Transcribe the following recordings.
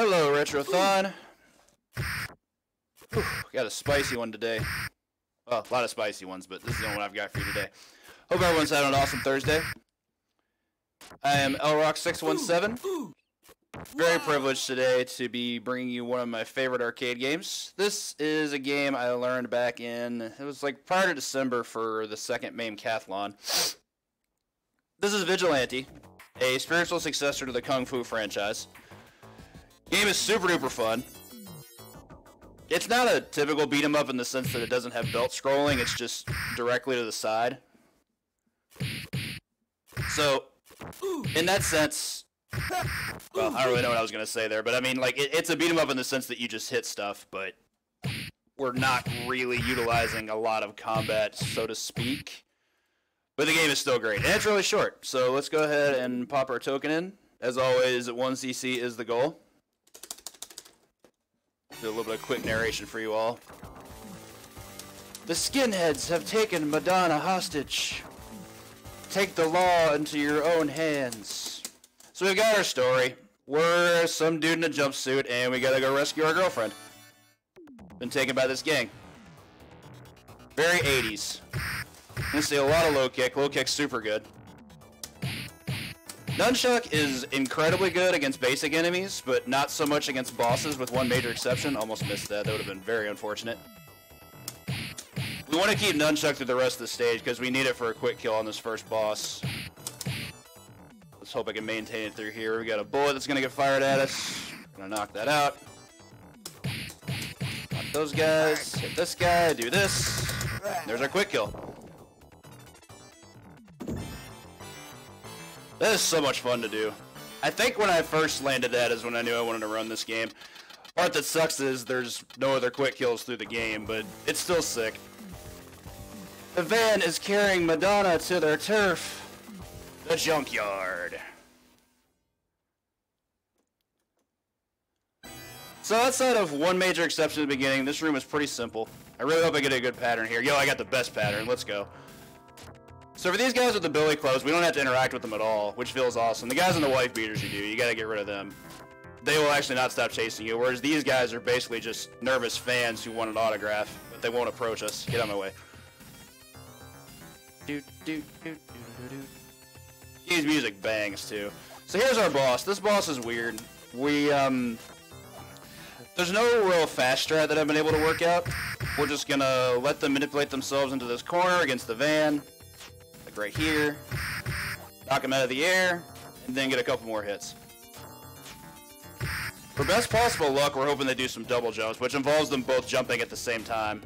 Hello, RETROTHON. Whew, got a spicy one today. Well, a lot of spicy ones, but this is the only one I've got for you today. Hope everyone's having an awesome Thursday. I am LRock617. Very privileged today to be bringing you one of my favorite arcade games. This is a game I learned back in, it was like prior to December for the second MAME Cathlon. This is Vigilante, a spiritual successor to the Kung Fu franchise. Game is super duper fun. It's not a typical beat 'em up in the sense that it doesn't have belt scrolling, it's just directly to the side. So, in that sense, well, I don't really know what I was going to say there, but I mean, like, it's a beat 'em up in the sense that you just hit stuff, but we're not really utilizing a lot of combat, so to speak. But the game is still great, and it's really short, so let's go ahead and pop our token in. As always, 1cc is the goal. Do a little bit of quick narration for you all. The skinheads have taken Madonna hostage. Take the law into your own hands. So we've got our story. We're some dude in a jumpsuit, and we gotta go rescue our girlfriend. Been taken by this gang. Very 80s. Gonna see a lot of low kick. Low kick's super good. Nunchuck is incredibly good against basic enemies, but not so much against bosses, with one major exception. Almost missed that. That would have been very unfortunate. We want to keep Nunchuck through the rest of the stage because we need it for a quick kill on this first boss. Let's hope I can maintain it through here. We got a bullet that's going to get fired at us. Gonna knock that out. Knock those guys. Hit this guy. Do this. There's our quick kill. That is so much fun to do. I think when I first landed that is when I knew I wanted to run this game. Part that sucks is there's no other quick kills through the game, but it's still sick. The van is carrying Madonna to their turf. The junkyard. So outside of one major exception at the beginning, this room is pretty simple. I really hope I get a good pattern here. Yo, I got the best pattern. Let's go. So for these guys with the billy clubs, we don't have to interact with them at all, which feels awesome. The guys in the wife beaters you do, you gotta get rid of them. They will actually not stop chasing you, whereas these guys are basically just nervous fans who want an autograph, but they won't approach us. Get out of my way. His music bangs too. So here's our boss. This boss is weird. There's no real fast strat that I've been able to work out. We're just gonna let them manipulate themselves into this corner against the van. Like right here. Knock them out of the air, and then get a couple more hits. For best possible luck, we're hoping they do some double jumps, which involves them both jumping at the same time.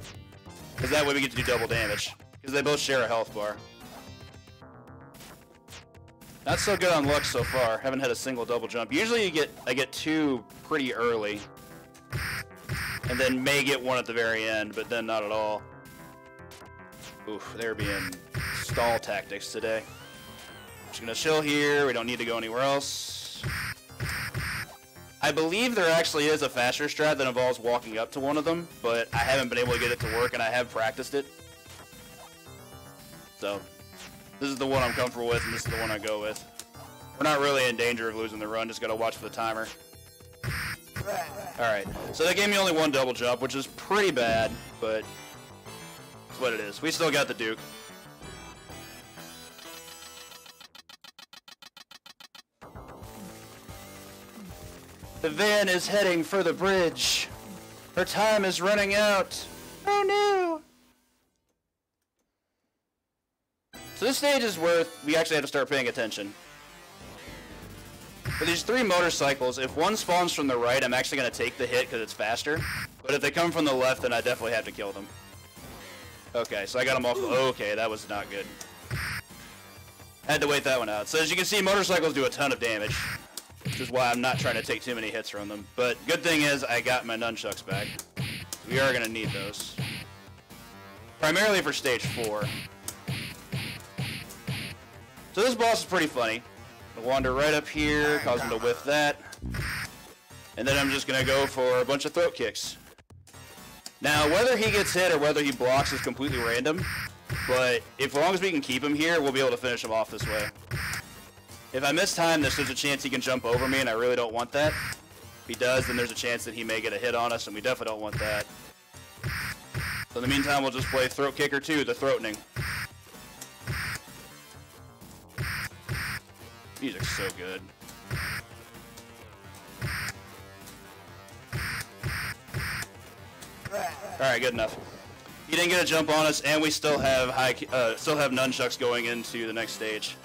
Because that way we get to do double damage. Because they both share a health bar. Not so good on luck so far. Haven't had a single double jump. Usually I get two pretty early. And then may get one at the very end, but then not at all. Oof, they're being stall tactics today. Just gonna chill here. We don't need to go anywhere else. I believe there actually is a faster strat that involves walking up to one of them, but I haven't been able to get it to work, and I have practiced it. So, this is the one I'm comfortable with, and this is the one I go with. We're not really in danger of losing the run, just gotta watch for the timer. Alright, so they gave me only one double jump, which is pretty bad, but it's what it is. We still got the Duke. The van is heading for the bridge. Her time is running out. Oh no! So this stage is where we actually have to start paying attention. For these three motorcycles, if one spawns from the right, I'm actually going to take the hit because it's faster. But if they come from the left, then I definitely have to kill them. Okay, so I got them off. Okay, that was not good. Had to wait that one out. So as you can see, motorcycles do a ton of damage. Which is why I'm not trying to take too many hits from them. But good thing is I got my nunchucks back. We are going to need those. Primarily for stage 4. So this boss is pretty funny. I'll wander right up here, cause him to whiff that. And then I'm just going to go for a bunch of throat kicks. Now, whether he gets hit or whether he blocks is completely random. But as long as we can keep him here, we'll be able to finish him off this way. If I miss time, there's a chance he can jump over me, and I really don't want that. If he does, then there's a chance that he may get a hit on us, and we definitely don't want that. So in the meantime, we'll just play Throat Kicker 2, the Throatening. Music's so good. Alright, good enough. He didn't get a jump on us, and we still have nunchucks going into the next stage.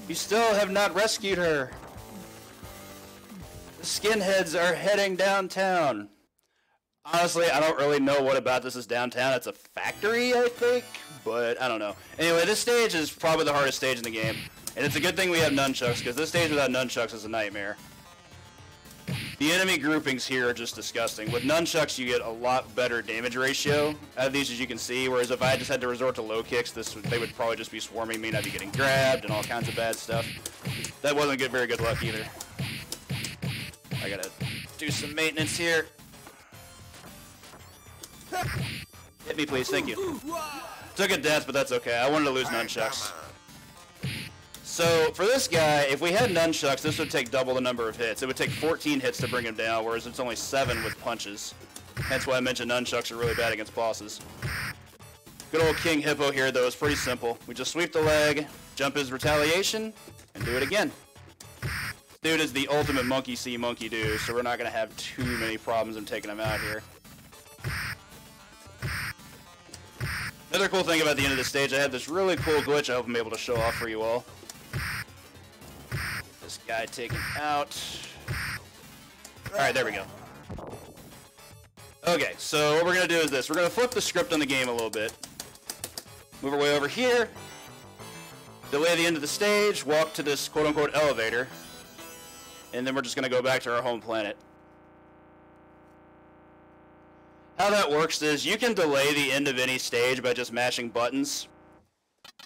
You still have not rescued her. The skinheads are heading downtown. Honestly, I don't really know what about this is downtown. It's a factory, I think, but I don't know. Anyway, this stage is probably the hardest stage in the game, and it's a good thing we have nunchucks, because this stage without nunchucks is a nightmare. The enemy groupings here are just disgusting. With nunchucks, you get a lot better damage ratio out of these, as you can see, whereas if I just had to resort to low kicks, they would probably just be swarming me, and I'd be getting grabbed and all kinds of bad stuff. That wasn't very good luck either. I gotta do some maintenance here. Hit me, please. Thank you. Took a death, but that's okay. I wanted to lose nunchucks. So, for this guy, if we had nunchucks, this would take double the number of hits. It would take 14 hits to bring him down, whereas it's only 7 with punches. Hence why I mentioned nunchucks are really bad against bosses. Good old King Hippo here, though, is pretty simple. We just sweep the leg, jump his retaliation, and do it again. This dude is the ultimate monkey see, monkey do, so we're not going to have too many problems in taking him out here. Another cool thing about the end of the stage, I have this really cool glitch I hope I'm able to show off for you all. This guy taken out. Alright, there we go. Okay, so what we're going to do is this. We're going to flip the script on the game a little bit. Move our way over here. Delay the end of the stage, walk to this quote-unquote elevator. And then we're just going to go back to our home planet. How that works is you can delay the end of any stage by just mashing buttons.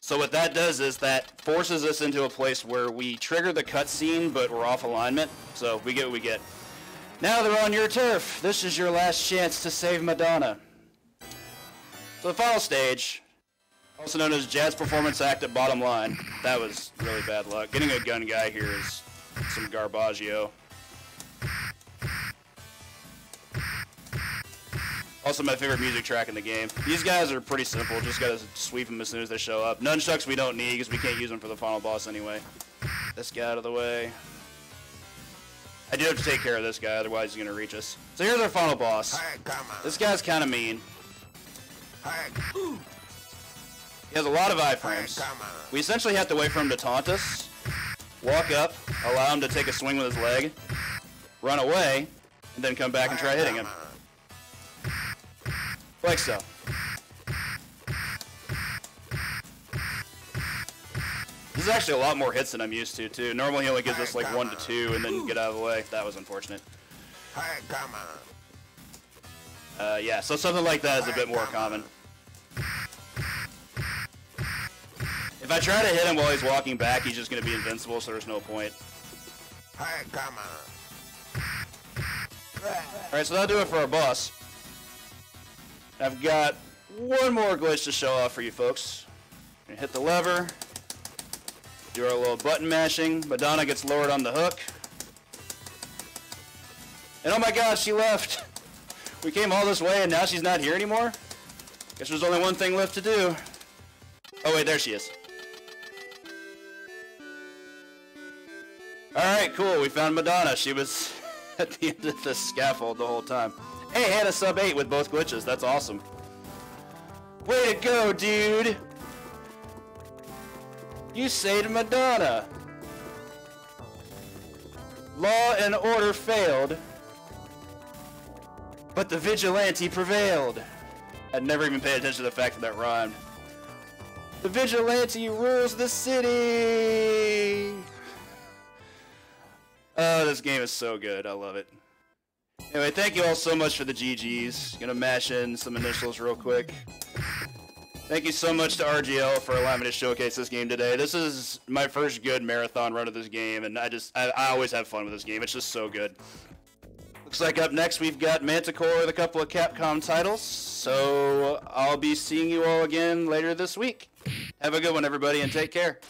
So what that does is that forces us into a place where we trigger the cutscene, but we're off alignment. So we get what we get. Now they're on your turf. This is your last chance to save Madonna. So the final stage, also known as Jazz Performance Act at Bottom Line. That was really bad luck. Getting a gun guy here is some garbaggio. Also my favorite music track in the game. These guys are pretty simple, just gotta sweep them as soon as they show up. Nunchucks we don't need because we can't use them for the final boss anyway. This guy out of the way. I do have to take care of this guy, otherwise he's gonna reach us. So here's our final boss. This guy's kinda mean. He has a lot of iframes. We essentially have to wait for him to taunt us, walk up, allow him to take a swing with his leg, run away, and then come back and try hitting him. Like so. This is actually a lot more hits than I'm used to, too. Normally he only gives us like 1 to 2 and then get out of the way. That was unfortunate. Yeah, so something like that is a bit more common. If I try to hit him while he's walking back, he's just going to be invincible, so there's no point. Alright, so that'll do it for our boss. I've got one more glitch to show off for you folks. Gonna hit the lever, do our little button mashing. Madonna gets lowered on the hook. And oh my god, she left! We came all this way and now she's not here anymore? Guess there's only one thing left to do. Oh wait, there she is. Alright, cool, we found Madonna. She was at the end of the scaffold the whole time. Hey, I had a sub 8 with both glitches. That's awesome. Way to go, dude! You saved Madonna. Law and order failed, but the vigilante prevailed. I'd never even paid attention to the fact that that rhymed. The vigilante rules the city! Oh, this game is so good. I love it. Anyway, thank you all so much for the GGs. Gonna mash in some initials real quick. Thank you so much to RGL for allowing me to showcase this game today. This is my first good marathon run of this game, and I always have fun with this game. It's just so good. Looks like up next we've got Manticore with a couple of Capcom titles, so I'll be seeing you all again later this week. Have a good one, everybody, and take care.